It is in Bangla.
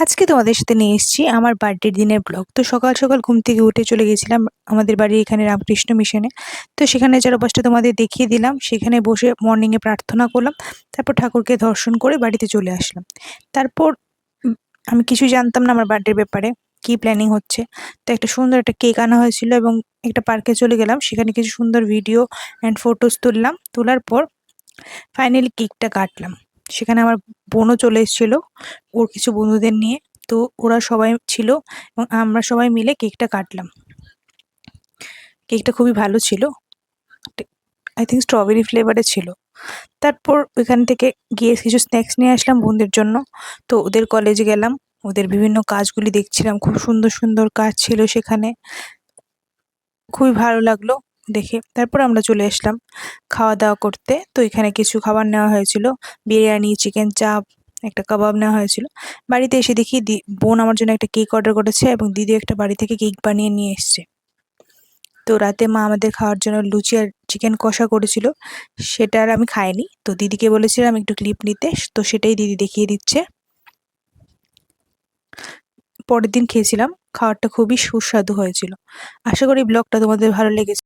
আজকে তোমাদের সাথে নিয়ে এসেছি আমার বার্থডের দিনের ব্লগ। তো সকাল সকাল ঘুম থেকে উঠে চলে গেছিলাম আমাদের বাড়ির এখানে রামকৃষ্ণ মিশনে। তো সেখানে চারপাশটা তোমাদের দেখিয়ে দিলাম। সেখানে বসে মর্নিং এ প্রার্থনা করলাম, তারপর ঠাকুরকে দর্শন করে বাড়িতে চলে আসলাম। তারপর আমি কিছু জানতাম না আমার বার্থডের ব্যাপারে, কি প্ল্যানিং হচ্ছে। তো একটা সুন্দর একটা কেক আনা হয়েছিল এবং একটা পার্কে চলে গেলাম, সেখানে কিছু সুন্দর ভিডিও অ্যান্ড ফটোস তুললাম। তোলার পর ফাইনালি কেকটা কাটলাম। সেখানে আমার বোনও চলে এসেছিল ওর কিছু বন্ধুদের নিয়ে। তো ওরা সবাই ছিল এবং আমরা সবাই মিলে কেকটা কাটলাম। কেকটা খুবই ভালো ছিল, আই থিঙ্ক স্ট্রবেরি ফ্লেভারের ছিল। তারপর ওইখান থেকে গিয়ে কিছু স্ন্যাক্স নিয়ে আসলাম বোনদের জন্য। তো ওদের কলেজে গেলাম, ওদের বিভিন্ন কাজগুলি দেখছিলাম, খুব সুন্দর সুন্দর কাজ ছিল সেখানে, খুবই ভালো লাগলো দেখে। তারপর আমরা চলে আসলাম খাওয়া দাওয়া করতে। তো এখানে কিছু খাবার নেওয়া হয়েছিল, বিরিয়ানি, চিকেন চাপ, একটা কাবাব নেওয়া হয়েছিল। বাড়িতে এসে দেখি বোন আমার জন্য একটা কেক অর্ডার করেছে এবং দিদি একটা বাড়ি থেকে কেক বানিয়ে নিয়ে এসছে। তো রাতে মা আমাদের খাওয়ার জন্য লুচি আর চিকেন কষা করেছিল, সেটা আর আমি খাইনি। তো দিদিকে বলেছিলাম একটু ক্লিপ নিতে, তো সেটাই দিদি দেখিয়ে দিচ্ছে। পরের দিন খেয়েছিলাম, খাবারটা খুবই সুস্বাদু হয়েছিল। আশা করি ব্লগটা তোমাদের ভালো লেগেছে।